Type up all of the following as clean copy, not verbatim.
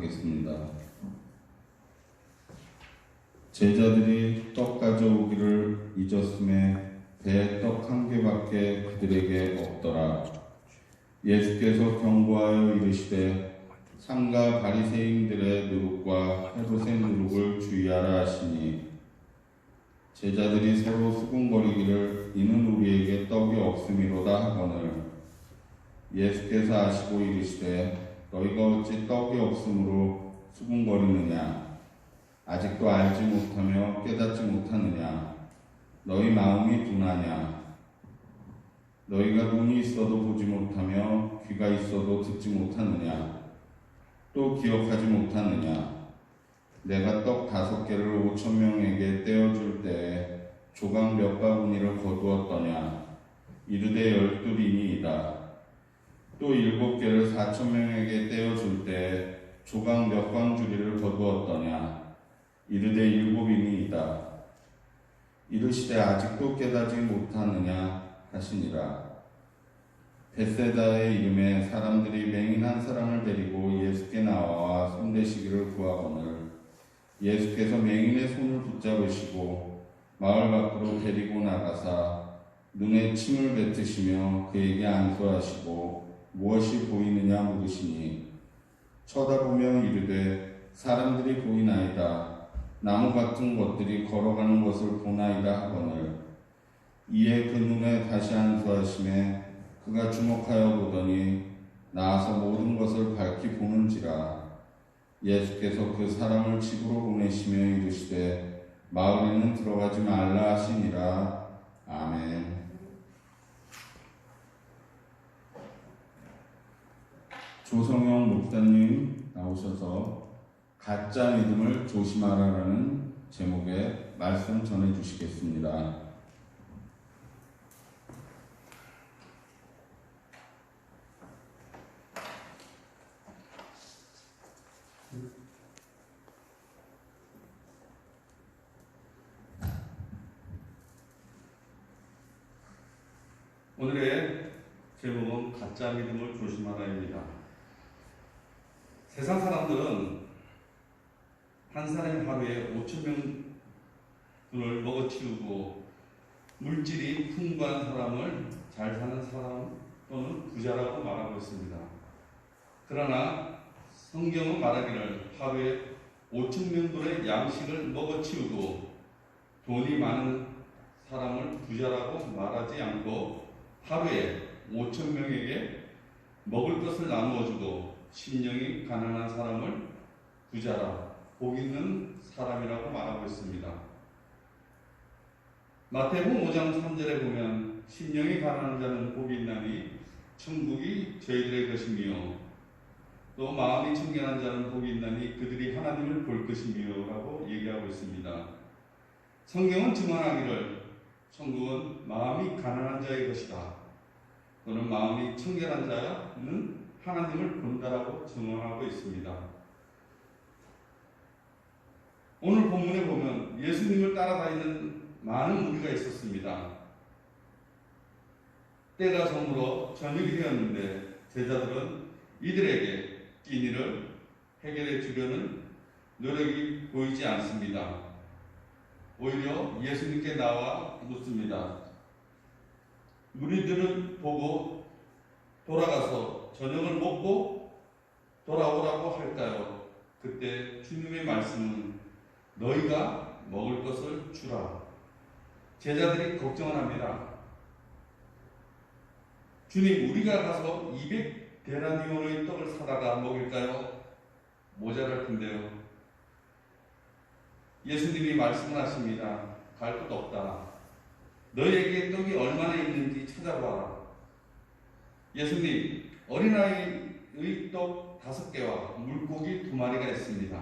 하겠습니다. 제자들이 떡 가져오기를 잊었음에 배에 떡 한 개밖에 그들에게 없더라. 예수께서 경고하여 이르시되 상가 바리새인들의 누룩과 헤롯의 누룩을 주의하라 하시니, 제자들이 서로 수군거리기를 이는 우리에게 떡이 없음이로다 하거늘 예수께서 아시고 이르시되 너희가 어찌 떡이 없으므로 수군거리느냐? 아직도 알지 못하며 깨닫지 못하느냐? 너희 마음이 둔하냐? 너희가 눈이 있어도 보지 못하며 귀가 있어도 듣지 못하느냐? 또 기억하지 못하느냐? 내가 떡 5개를 5,000명에게 떼어줄 때에 조각 몇 바구니를 거두었더냐? 이르되 12이니이다. 또 7개를 4,000명에게 떼어줄 때에 조각 몇 광주리를 거두었더냐? 이르되 7이니이다. 이르시되 아직도 깨닫지 못하느냐 하시니라. 벳세다의 이름에 사람들이 맹인 한 사람을 데리고 예수께 나와 손대시기를 구하거늘 예수께서 맹인의 손을 붙잡으시고 마을 밖으로 데리고 나가사 눈에 침을 뱉으시며 그에게 안수하시고 무엇이 보이느냐 물으시니 쳐다보며 이르되 사람들이 보이나이다. 나무 같은 것들이 걸어가는 것을 보나이다 하거늘 이에 그 눈에 다시 안수하심에 그가 주목하여 보더니 나아서 모든 것을 밝히 보는지라. 예수께서 그 사람을 집으로 보내시며 이르시되 마을에는 들어가지 말라 하시니라. 아멘. 조성영 목사님 나오셔서 가짜 믿음을 조심하라라는 제목의 말씀 전해 주시겠습니다. 오늘의 제목은 가짜 믿음을 조심하라입니다. 세상 사람들은 한 사람이 하루에 5,000명을 먹어치우고 물질이 풍부한 사람을 잘 사는 사람 또는 부자라고 말하고 있습니다. 그러나 성경은 말하기를 하루에 5,000명분의 양식을 먹어치우고 돈이 많은 사람을 부자라고 말하지 않고 하루에 5,000명에게 먹을 것을 나누어주고 심령이 가난한 사람을 부자라, 복 있는 사람이라고 말하고 있습니다. 마태복음 5장 3절에 보면 심령이 가난한 자는 복이 있나니 천국이 저희들의 것이며 또 마음이 청결한 자는 복이 있나니 그들이 하나님을 볼 것이며 라고 얘기하고 있습니다. 성경은 증언하기를 천국은 마음이 가난한 자의 것이다 또는 마음이 청결한 자는 하나님을 본다라고 증언하고 있습니다. 오늘 본문에 보면 예수님을 따라다니는 많은 무리가 있었습니다. 때가 저물어 저녁이 되었는데 제자들은 이들에게 끼니를 해결해 주려는 노력이 보이지 않습니다. 오히려 예수님께 나와 묻습니다. 무리들을 보고 돌아가서 저녁을 먹고 돌아오라고 할까요? 그때 주님의 말씀은 너희가 먹을 것을 주라. 제자들이 걱정을 합니다. 주님, 우리가 가서 200데나리온의 떡을 사다가 먹일까요? 모자랄 텐데요. 예수님이 말씀을 하십니다. 갈 곳 없다. 너희에게 떡이 얼마나 있는지 찾아봐라. 예수님, 어린아이의 떡 5개와 물고기 2마리가 있습니다.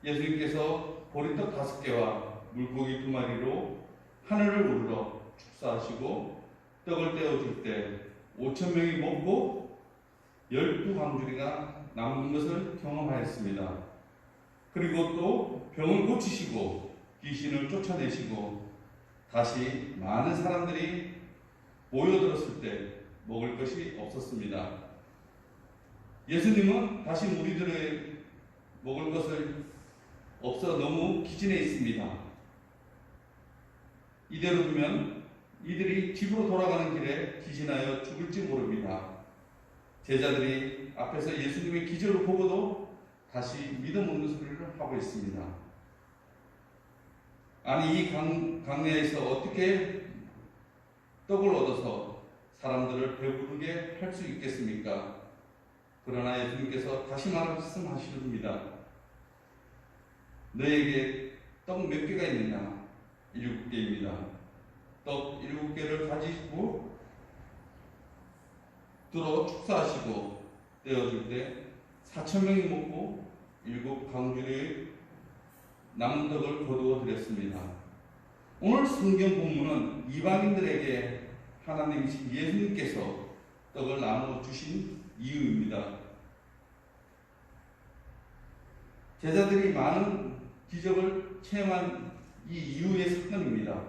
예수님께서 보리떡 5개와 물고기 2마리로 하늘을 우러러 축사하시고 떡을 떼어줄 때 5,000명이 먹고 12광주리가 남는 것을 경험하였습니다. 그리고 또 병을 고치시고 귀신을 쫓아내시고 다시 많은 사람들이 모여들었을 때 먹을 것이 없었습니다. 예수님은 다시 무리들의 먹을 것을 없어 너무 기진해 있습니다. 이대로 두면 이들이 집으로 돌아가는 길에 기진하여 죽을지 모릅니다. 제자들이 앞에서 예수님의 기적을 보고도 다시 믿음 없는 소리를 하고 있습니다. 아니 이 강야에서 어떻게 떡을 얻어서 사람들을 배부르게 할 수 있겠습니까? 그러나 예수님께서 다시 말씀하십니다. 너에게 떡 몇 개가 있느냐? 7개입니다. 떡 7개를 가지고 들어 축사하시고 떼어줄 때 4,000명이 먹고 7강주리의 남은 떡을 거두어 드렸습니다. 오늘 성경 본문은 이방인들에게 하나님이신 예수님께서 떡을 나누어 주신 이유입니다. 제자들이 많은 기적을 체험한 이 이유의 사건입니다.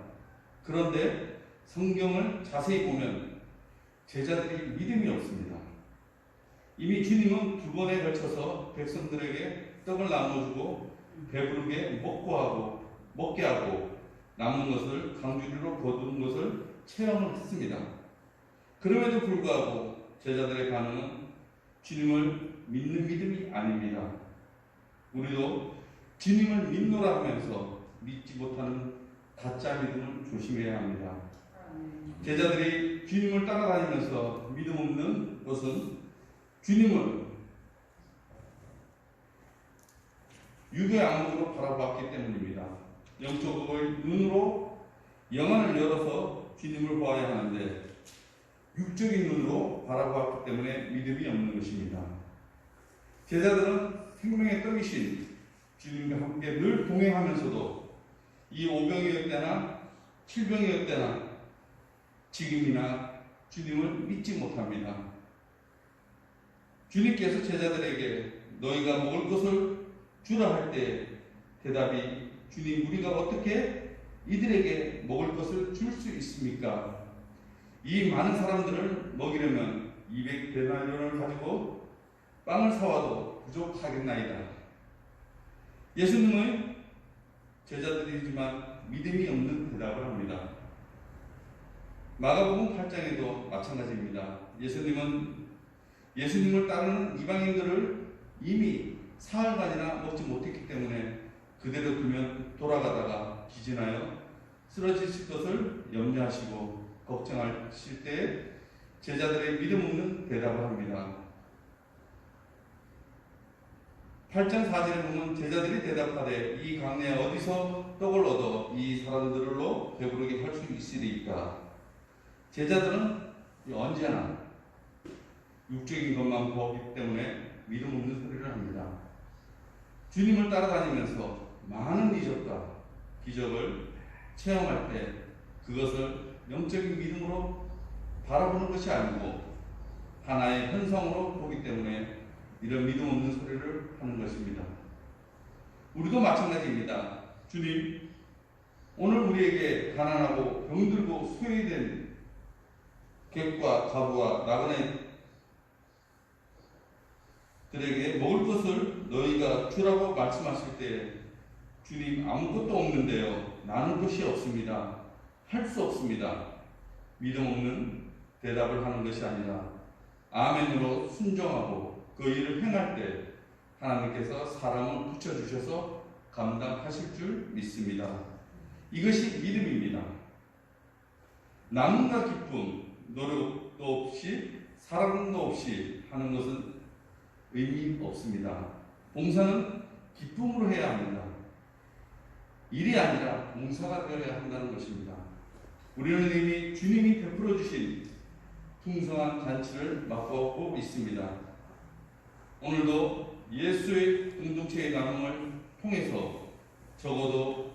그런데 성경을 자세히 보면 제자들이 믿음이 없습니다. 이미 주님은 2번에 걸쳐서 백성들에게 떡을 나눠주고 배부르게 먹게 하고 남은 것을 강주리로 거둔 것을 체험을 했습니다. 그럼에도 불구하고 제자들의 반응은 주님을 믿는 믿음이 아닙니다. 우리도 주님을 믿노라 하면서 믿지 못하는 가짜 믿음을 조심해야 합니다. 제자들이 주님을 따라다니면서 믿음 없는 것은 주님을 육의 안목으로 바라봤기 때문입니다. 영적의 눈으로 영안을 열어서 주님을 보아야 하는데 육적인 눈으로 바라보았기 때문에 믿음이 없는 것입니다. 제자들은 생명의 떡이신 주님과 함께 늘 동행하면서도 이 5병이었대나 7병이었대나 지금이나 주님을 믿지 못합니다. 주님께서 제자들에게 너희가 먹을 것을 주라 할 때 대답이 주님 우리가 어떻게 이들에게 먹을 것을 줄 수 있습니까? 이 많은 사람들을 먹이려면 200데나리온을 가지고 빵을 사와도 부족하겠나이다. 예수님의 제자들이지만 믿음이 없는 대답을 합니다. 마가복음 8장에도 마찬가지입니다. 예수님을 따르는 이방인들을 이미 사흘간이나 먹지 못했기 때문에 그대로 두면 돌아가다가 기진하여 쓰러지실 것을 염려하시고 걱정하실 때 제자들의 믿음 없는 대답을 합니다. 8장 4절에 보면 제자들이 대답하되 이 강내에 어디서 떡을 얻어 이 사람들로 배부르게 할 수 있으리까? 제자들은 언제나 육적인 것만 보기 때문에 믿음 없는 소리를 합니다. 주님을 따라다니면서 많은 이적과 기적을 체험할 때 그것을 영적인 믿음으로 바라보는 것이 아니고 하나의 현상으로 보기 때문에 이런 믿음 없는 소리를 하는 것입니다. 우리도 마찬가지입니다. 주님, 오늘 우리에게 가난하고 병들고 소외된 객과 가부와 나그네 들에게 먹을 것을 너희가 주라고 말씀하실 때 주님 아무것도 없는데요. 나는 것이 없습니다. 할 수 없습니다. 믿음 없는 대답을 하는 것이 아니라 아멘으로 순종하고 그 일을 행할 때 하나님께서 사람을 붙여주셔서 감당하실 줄 믿습니다. 이것이 믿음입니다. 남과 기쁨, 노력도 없이 사랑도 없이 하는 것은 의미 없습니다. 봉사는 기쁨으로 해야 합니다. 일이 아니라 봉사가 되어야 한다는 것입니다. 우리는 이미 주님이 베풀어 주신 풍성한 잔치를 맛보고 있습니다. 오늘도 예수의 공동체의 나눔을 통해서 적어도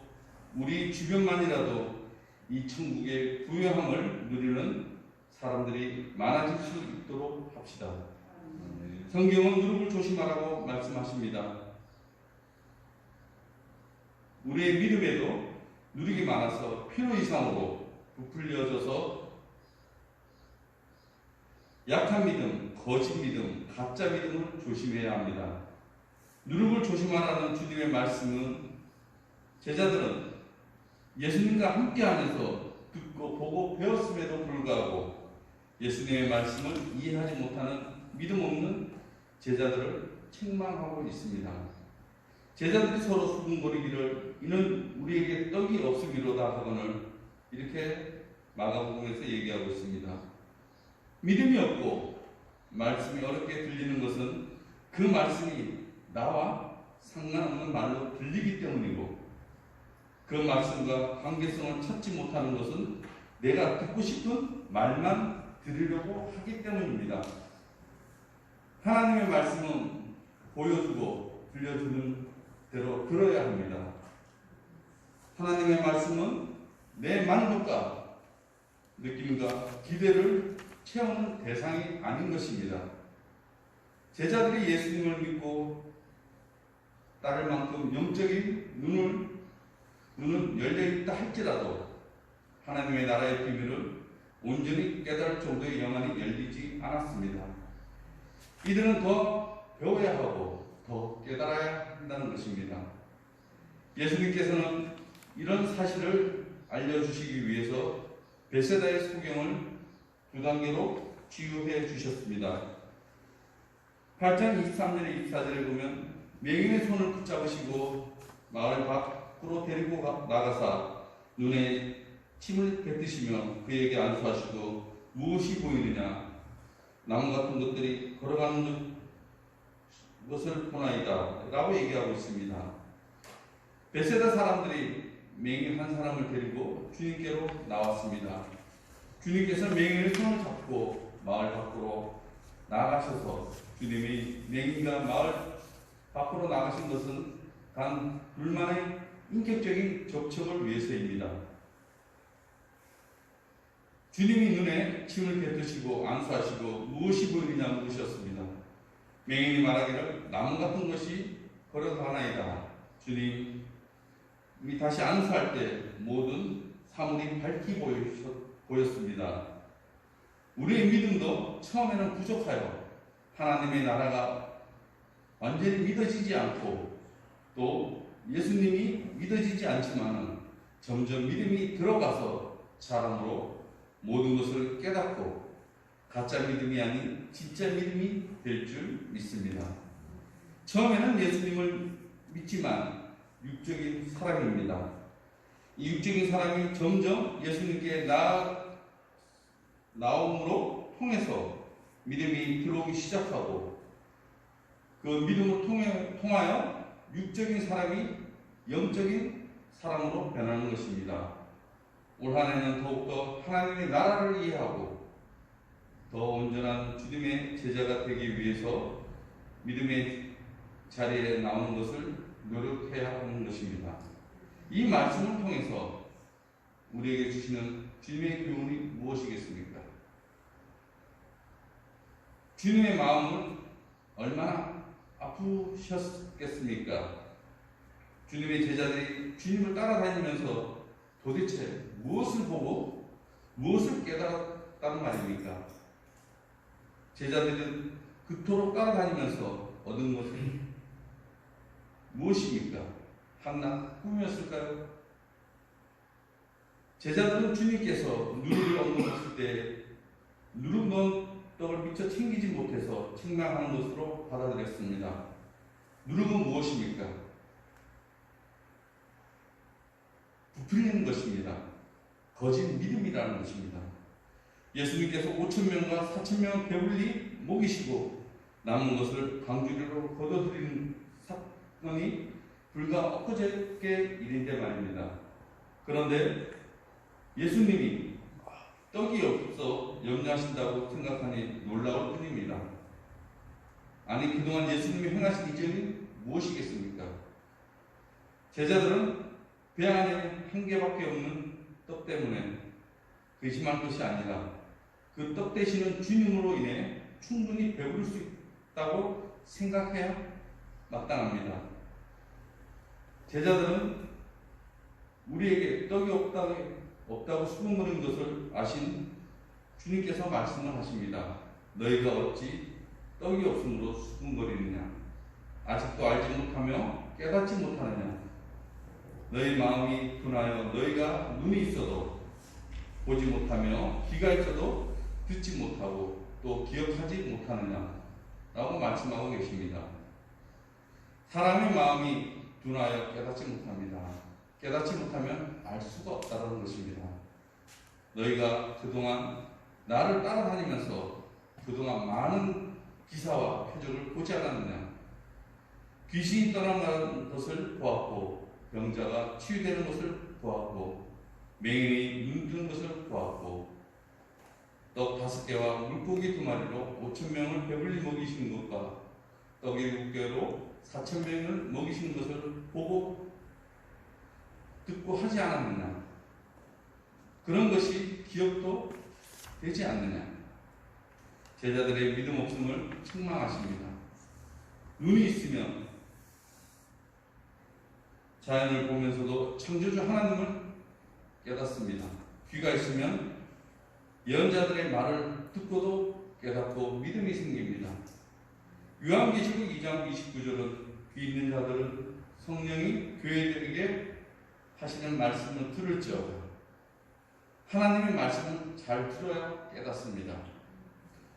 우리 주변만이라도 이 천국의 부유함을 누리는 사람들이 많아질 수 있도록 합시다. 성경은 누룩을 조심하라고 말씀하십니다. 우리의 믿음에도 누룩이 많아서 필요 이상으로 부풀려져서 약한 믿음, 거짓 믿음, 가짜 믿음을 조심해야 합니다. 누룩을 조심하라는 주님의 말씀은 제자들은 예수님과 함께하면서 듣고 보고 배웠음에도 불구하고 예수님의 말씀을 이해하지 못하는 믿음 없는 제자들을 책망하고 있습니다. 제자들이 서로 수군거리기를 이는 우리에게 떡이 없음이로다 하거늘 이렇게 마가복음에서 얘기하고 있습니다. 믿음이 없고 말씀이 어렵게 들리는 것은 그 말씀이 나와 상관없는 말로 들리기 때문이고 그 말씀과 관계성을 찾지 못하는 것은 내가 듣고 싶은 말만 들으려고 하기 때문입니다. 하나님의 말씀은 보여주고 들려주는 대로 들어야 합니다. 하나님의 말씀은 내 만족과 느낌과 기대를 채우는 대상이 아닌 것입니다. 제자들이 예수님을 믿고 따를 만큼 영적인 눈은 열려있다 할지라도 하나님의 나라의 비밀을 온전히 깨달을 정도의 영안이 열리지 않았습니다. 이들은 더 배워야 하고 더 깨달아야 한다는 것입니다. 예수님께서는 이런 사실을 알려주시기 위해서 베세다의 소경을 두 단계로 치유해 주셨습니다. 8장 23절에 24절에 보면 맹인의 손을 붙잡으시고 마을 밖으로 데리고 나가사 눈에 침을 뱉으시며 그에게 안수하시고 무엇이 보이느냐 나무 같은 것들이 걸어가는 것을 보나이다 라고 얘기하고 있습니다. 베세다 사람들이 맹인 한 사람을 데리고 주님께로 나왔습니다. 주님께서 맹인의 손을 잡고 마을 밖으로 나가셔서 주님이 맹인과 마을 밖으로 나가신 것은 단 둘만의 인격적인 접촉을 위해서입니다. 주님이 눈에 침을 뱉으시고 안수하시고 무엇이 보이느냐 물으셨습니다. 맹인이 말하기를 나무 같은 것이 걸어가나이다. 주님이 다시 안수할 때 모든 사물이 밝히 보였습니다. 우리의 믿음도 처음에는 부족하여 하나님의 나라가 완전히 믿어지지 않고 또 예수님이 믿어지지 않지만 점점 믿음이 들어가서 사람으로 모든 것을 깨닫고 가짜 믿음이 아닌 진짜 믿음이 될 줄 믿습니다. 처음에는 예수님을 믿지만 육적인 사람입니다. 이 육적인 사람이 점점 예수님께 나옴으로 통해서 믿음이 들어오기 시작하고 그 믿음을 통하여 육적인 사람이 영적인 사람으로 변하는 것입니다. 올 한 해는 더욱더 하나님의 나라를 이해하고 더 온전한 주님의 제자가 되기 위해서 믿음의 자리에 나오는 것을 노력해야 하는 것입니다. 이 말씀을 통해서 우리에게 주시는 주님의 교훈이 무엇이겠습니까? 주님의 마음은 얼마나 아프셨겠습니까? 주님의 제자들이 주님을 따라다니면서 도대체 무엇을 보고 무엇을 깨달았다는 말입니까? 제자들은 그토록 따라다니면서 얻은 것은 무엇입니까? 한낱 꿈이었을까요? 제자들은 주님께서 누룩을 얻어먹었을 때 누룩 넣은 떡을 미처 챙기지 못해서 책망하는 것으로 받아들였습니다. 누룩은 무엇입니까? 부풀리는 것입니다. 거짓 믿음이라는 것입니다. 예수님께서 5,000명과 4,000명을 배불리 먹이시고 남은 것을 강주리로 거둬들이는 사건이 불과 엊그저께 일인데 말입니다. 그런데 예수님이 떡이 없어 염려하신다고 생각하니 놀라울 뿐입니다. 아니 그동안 예수님이 행하신 이적이 무엇이겠습니까? 제자들은 배 안에 한 개밖에 없는 떡 때문에 의심할 것이 아니라 그 떡 되시는 주님으로 인해 충분히 배부를 수 있다고 생각해야 마땅합니다. 제자들은 우리에게 떡이 없다고 수군거리는 것을 아신 주님께서 말씀을 하십니다. 너희가 어찌 떡이 없으므로 수군거리느냐? 아직도 알지 못하며 깨닫지 못하느냐? 너희 마음이 둔하여 너희가 눈이 있어도 보지 못하며 귀가 있어도 듣지 못하고 또 기억하지 못하느냐? 라고 말씀하고 계십니다. 사람의 마음이 둔하여 깨닫지 못합니다. 깨닫지 못하면 알 수가 없다는 것입니다. 너희가 그동안 나를 따라다니면서 그동안 많은 기사와 표적을 보지 않았느냐? 귀신이 떠나가는 것을 보았고, 병자가 치유되는 것을 보았고, 맹인이 눈 뜨는 것을 보았고, 떡 5개와 물고기 2마리로 5,000명을 배불리 먹이신 것과 떡이 6개로 4,000명을 먹이신 것을 보고 듣고 하지 않았느냐? 그런 것이 기억도 되지 않느냐? 제자들의 믿음 없음을 책망하십니다. 눈이 있으면 자연을 보면서도 창조주 하나님을 깨닫습니다. 귀가 있으면 예언자들의 말을 듣고도 깨닫고 믿음이 생깁니다. 요한계시록 2장 29절은 귀 있는 자들은 성령이 교회들에게 하시는 말씀을 들을지어다. 하나님의 말씀을 잘 들어야 깨닫습니다.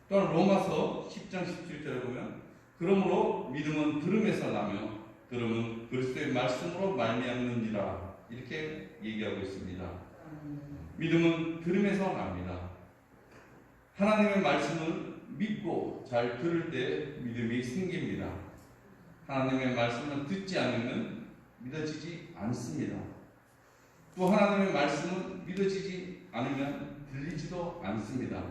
또한 로마서 10장 17절에 보면 그러므로 믿음은 들음에서 나며 들음은 그리스도의 말씀으로 말미암느니라 이렇게 얘기하고 있습니다. 믿음은 들음에서 납니다. 하나님의 말씀을 믿고 잘 들을 때 믿음이 생깁니다. 하나님의 말씀을 듣지 않으면 믿어지지 않습니다. 또 하나님의 말씀은 믿어지지 않으면 들리지도 않습니다.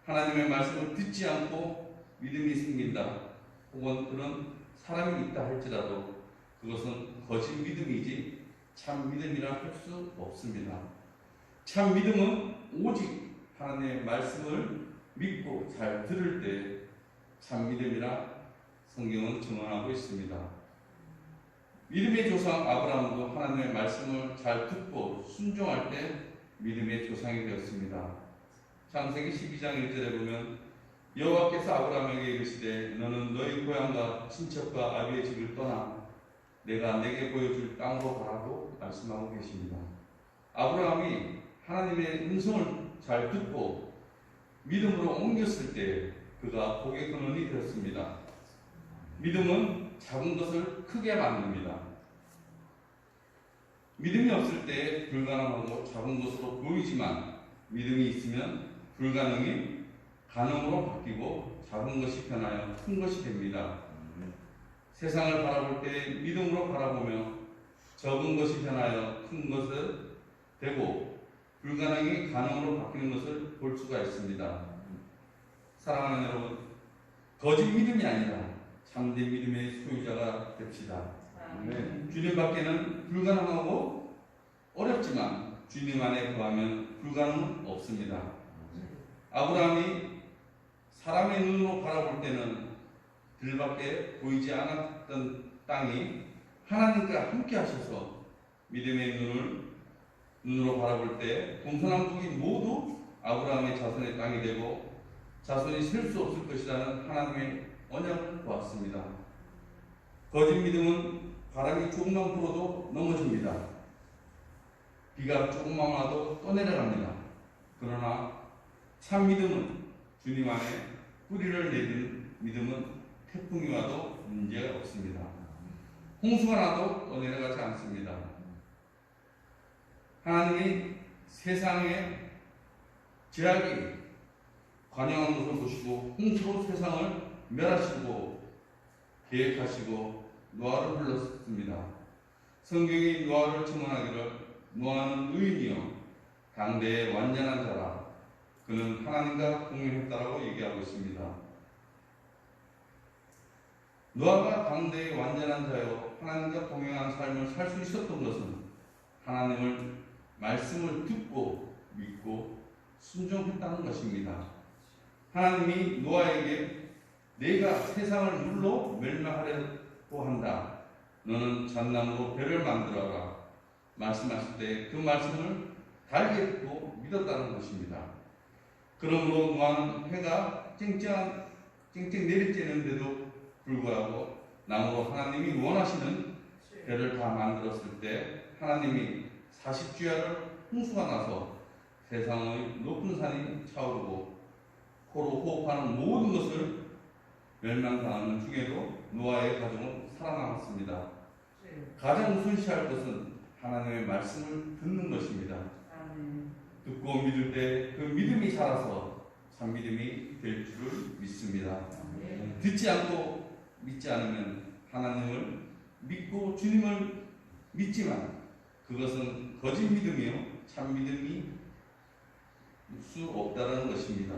하나님의 말씀을 듣지 않고 믿음이 생긴다. 혹은 그런 사람이 있다 할지라도 그것은 거짓 믿음이지 참 믿음이라 할 수 없습니다. 참 믿음은 오직 하나님의 말씀을 믿고 잘 들을 때 참 믿음이라 성경은 증언하고 있습니다. 믿음의 조상 아브라함도 하나님의 말씀을 잘 듣고 순종할 때 믿음의 조상이 되었습니다. 창세기 12장 1절에 보면 여호와께서 아브라함에게 이르시되 너는 너희 고향과 친척과 아비의 집을 떠나 내가 내게 보여줄 땅으로 가라고 말씀하고 계십니다. 아브라함이 하나님의 음성을 잘 듣고 믿음으로 옮겼을 때 그가 복의 근원이 되었습니다. 믿음은 작은 것을 크게 만듭니다. 믿음이 없을 때 불가능하고 작은 것으로 보이지만 믿음이 있으면 불가능이 가능으로 바뀌고 작은 것이 변하여 큰 것이 됩니다. 세상을 바라볼 때 믿음으로 바라보며 적은 것이 변하여 큰 것을 되고 불가능이 가능으로 바뀌는 것을 볼 수가 있습니다. 사랑하는 여러분, 거짓 믿음이 아니라 참된 믿음의 소유자가 됩시다. 주님 밖에는 불가능하고 어렵지만 주님 안에 거하면 불가능은 없습니다. 아브라함이 사람의 눈으로 바라볼 때는 들밖에 보이지 않았던 땅이 하나님과 함께 하셔서 믿음의 눈으로 바라볼 때 동서남북이 모두 아브라함의 자손의 땅이 되고 자손이 셀 수 없을 것이라는 하나님의 언약을 보았습니다. 거짓 믿음은 바람이 조금만 불어도 넘어집니다. 비가 조금만 와도 떠내려갑니다. 그러나 참 믿음은 주님 안에 뿌리를 내린 믿음은 태풍이 와도 문제가 없습니다. 홍수가 나도 떠내려가지 않습니다. 하나님이 세상에 죄악이 관영한 것을 보시고 홍수로 세상을 멸하시고 계획하시고 노아를 불렀습니다. 성경이 노아를 첨언하기를 노아는 의인이요 당대의 완전한 자라 그는 하나님과 공유했다라고 얘기하고 있습니다. 노아가 당대의 완전한 자요 하나님과 동행한 삶을 살 수 있었던 것은 하나님을 말씀을 듣고 믿고 순종했다는 것입니다. 하나님이 노아에게 내가 세상을 물로 멸망하려고 한다. 너는 잣나무로 배를 만들어라. 말씀하실 때 그 말씀을 달게 듣고 믿었다는 것입니다. 그러므로 노아는 해가 쨍쨍 내리쬐는데도 불구하고 나무로 하나님이 원하시는 배를 다 만들었을 때 하나님이 40주야를 홍수가 나서 세상의 높은 산이 차오르고 코로 호흡하는 모든 것을 멸망당하는 중에도 노아의 가정은 살아남았습니다. 가장 우선시할 것은 하나님의 말씀을 듣는 것입니다. 듣고 믿을 때 그 믿음이 자라서 참 믿음이 될 줄을 믿습니다. 듣지 않고 믿지 않으면 하나님을 믿고 주님을 믿지만 그것은 거짓 믿음이요 참 믿음이 수 없다는 것입니다.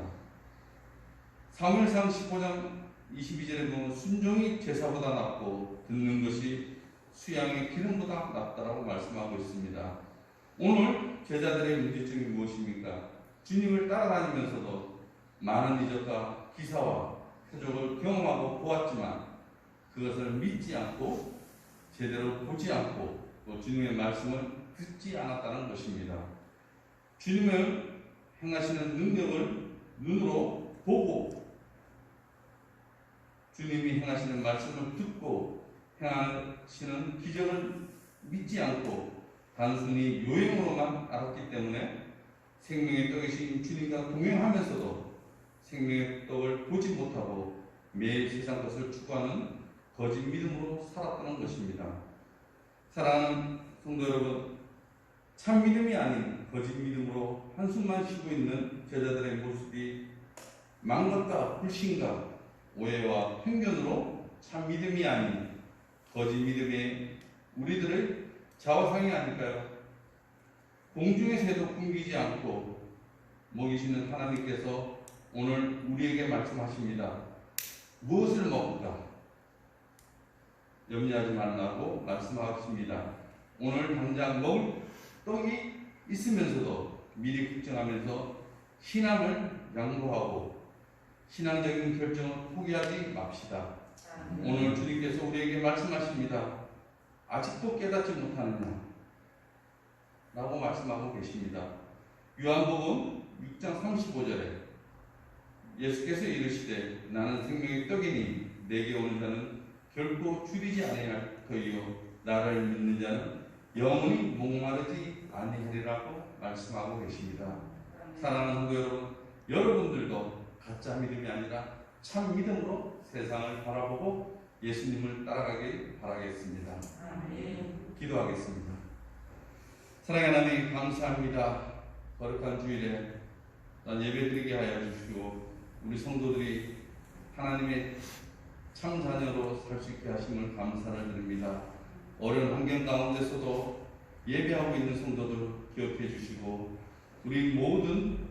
사무엘상 15장 22절에 보면 순종이 제사보다 낫고 듣는 것이 수양의 기름보다 낫다라고 말씀하고 있습니다. 오늘 제자들의 문제점이 무엇입니까? 주님을 따라다니면서도 많은 이적과 기사와 표적을 경험하고 보았지만 그것을 믿지 않고 제대로 보지 않고 또 주님의 말씀을 듣지 않았다는 것입니다. 주님을 행하시는 능력을 눈으로 보고 주님이 행하시는 말씀을 듣고 행하시는 기적을 믿지 않고 단순히 요행으로만 알았기 때문에 생명의 떡이신 주님과 동행하면서도 생명의 떡을 보지 못하고 매일 세상 것을 추구하는 거짓 믿음으로 살았다는 것입니다. 사랑하는 성도 여러분, 참 믿음이 아닌 거짓 믿음으로 한숨만 쉬고 있는 제자들의 모습이 망각과 불신과 오해와 편견으로 참 믿음이 아닌 거짓 믿음의 우리들의 자화상이 아닐까요? 공중의 새도 꿈기지 않고 먹이시는 하나님께서 오늘 우리에게 말씀하십니다. 무엇을 먹을까? 염려하지 말라고 말씀하십니다. 오늘 당장 먹을 떡이 있으면서도 미리 걱정하면서 신앙을 양보하고 신앙적인 결정을 포기하지 맙시다. 오늘 주님께서 우리에게 말씀하십니다. 아직도 깨닫지 못하느냐? 라고 말씀하고 계십니다. 요한복음 6장 35절에 예수께서 이르시되 나는 생명의 떡이니 내게 오는 자는 결코 줄이지 아니할 터이요 나를 믿는 자는 영원히 목마르지 아니하리라고 말씀하고 계십니다. 사랑하는 성도 여러분, 여러분들도 가짜 믿음이 아니라 참 믿음으로 세상을 바라보고 예수님을 따라가길 바라겠습니다. 기도하겠습니다. 사랑의 하나님 감사합니다. 거룩한 주일에 난 예배드리게 하여 주시고 우리 성도들이 하나님의 참 자녀로 살 수 있게 하심을 감사를 드립니다. 어려운 환경 가운데서도 예배하고 있는 성도들 기억해 주시고 우리 모든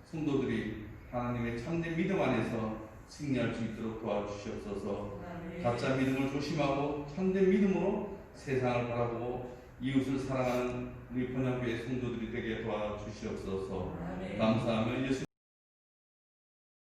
성도들이 하나님의 참된 믿음 안에서 승리할 수 있도록 도와주시옵소서. 가짜 믿음을 조심하고 참된 믿음으로 세상을 바라보고 이웃을 사랑하는 우리 번영교회 성도들이 되게 도와주시옵소서. 감사하며 예수